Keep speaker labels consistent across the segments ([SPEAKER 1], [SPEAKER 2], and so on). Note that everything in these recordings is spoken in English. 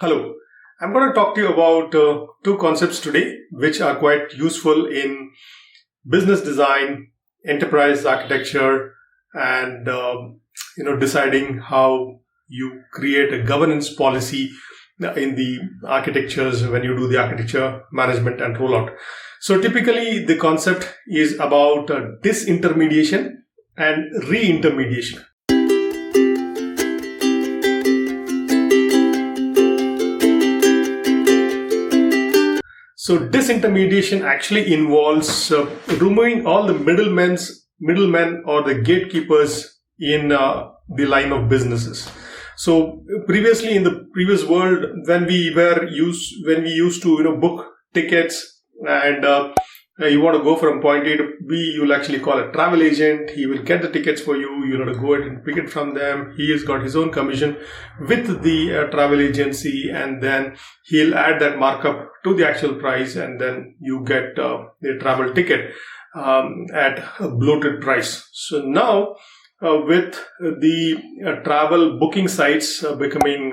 [SPEAKER 1] Hello, I'm going to talk to you about two concepts today, which are quite useful in business design, enterprise architecture, and deciding how you create a governance policy in the architectures when you do the architecture management and rollout. So typically, the concept is about disintermediation and reintermediation. So disintermediation actually involves removing all the middlemen or the gatekeepers in the line of businesses. So previously in the previous world, when we used to book tickets and you want to go from point A to B, you'll actually call a travel agent. He will get the tickets for you. You'll have to go ahead and pick it from them. He has got his own commission with the travel agency, and then he'll add that markup to the actual price, and then you get the travel ticket at a bloated price. So now, with the travel booking sites becoming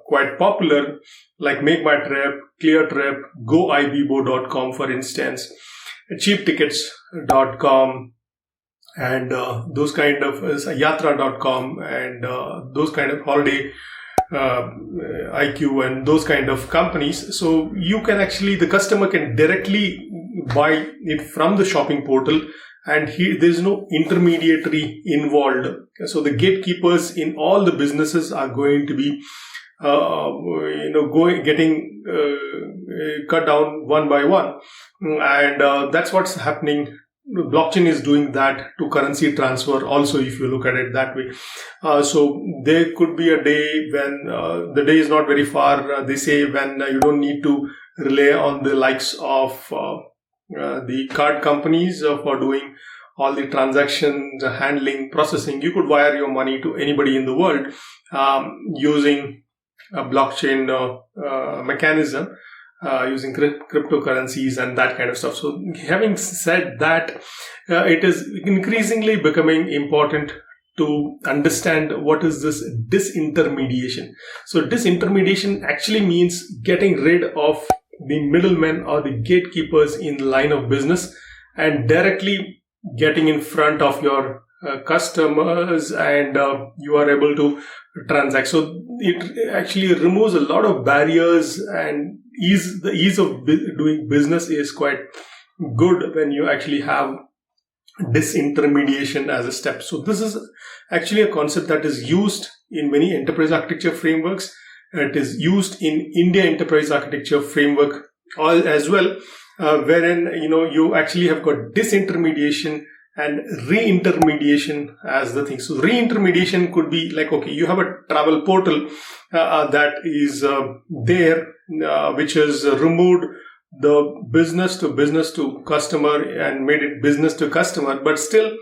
[SPEAKER 1] quite popular, like Make My Trip, Clear Trip, GoIBbo.com, for instance, cheaptickets.com, and those kind of yatra.com, and those kind of holiday IQ and those kind of companies. So you can actually, the customer can directly buy it from the shopping portal, and there is no intermediary involved. So the gatekeepers in all the businesses are going to be getting cut down one by one, and that's what's happening. Blockchain is doing that to currency transfer also, if you look at it that way. So there could be a day when the day is not very far, they say, when you don't need to rely on the likes of the card companies for doing all the transactions, handling, processing. You could wire your money to anybody in the world using a blockchain mechanism, using cryptocurrencies and that kind of stuff. So having said that, it is increasingly becoming important to understand what is this disintermediation. So disintermediation actually means getting rid of the middlemen or the gatekeepers in the line of business and directly getting in front of your customers, and you are able to transact. So it actually removes a lot of barriers, and the ease of doing business is quite good when you actually have disintermediation as a step. So this is actually a concept that is used in many enterprise architecture frameworks. It is used in India enterprise architecture framework as well, wherein you actually have got disintermediation and reintermediation as the thing. So reintermediation could be like, okay, you have a travel portal that is there, which has removed the business to customer and made it business to customer. But still,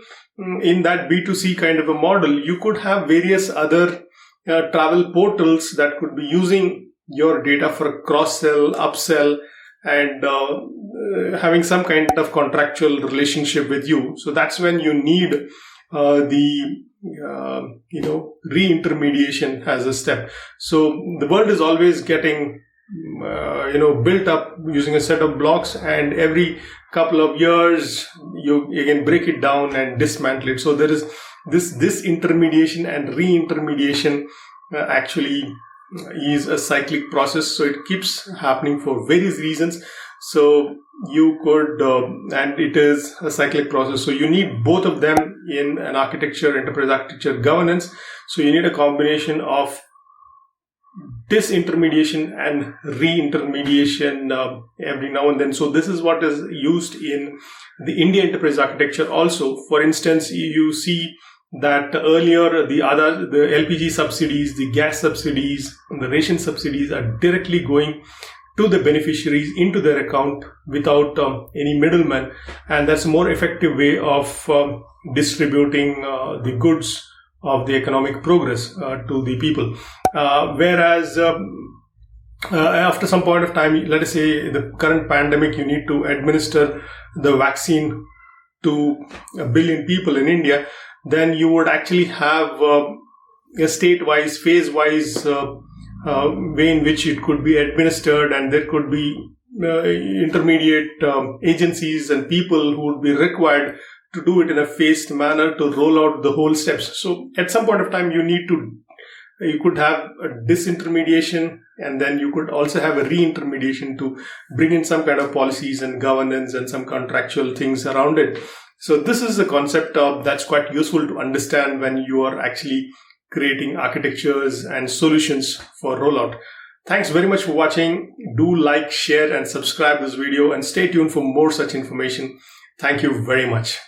[SPEAKER 1] in that B2C kind of a model, you could have various other travel portals that could be using your data for cross-sell, upsell, and having some kind of contractual relationship with you. So that's when you need the reintermediation as a step. So the world is always getting built up using a set of blocks, and every couple of years you can break it down and dismantle it. So there is this intermediation and reintermediation actually is a cyclic process. So it keeps happening for various reasons. So you could, and it is a cyclic process. So you need both of them in an architecture, enterprise architecture governance. So you need a combination of disintermediation and reintermediation every now and then. So this is what is used in the India enterprise architecture also. For instance, you see that earlier the LPG subsidies, the gas subsidies, and the ration subsidies are directly going to the beneficiaries into their account without any middleman, and that's a more effective way of distributing the goods of the economic progress to the people. Whereas after some point of time, let us say the current pandemic, you need to administer the vaccine to 1 billion people in India, then you would actually have a state-wise, phase-wise way in which it could be administered, and there could be intermediate agencies and people who would be required to do it in a phased manner to roll out the whole steps. So at some point of time, you could have a disintermediation, and then you could also have a reintermediation to bring in some kind of policies and governance and some contractual things around it. So this is a concept that's quite useful to understand when you are actually creating architectures and solutions for rollout. Thanks very much for watching. Do like, share, and subscribe this video, and stay tuned for more such information. Thank you very much.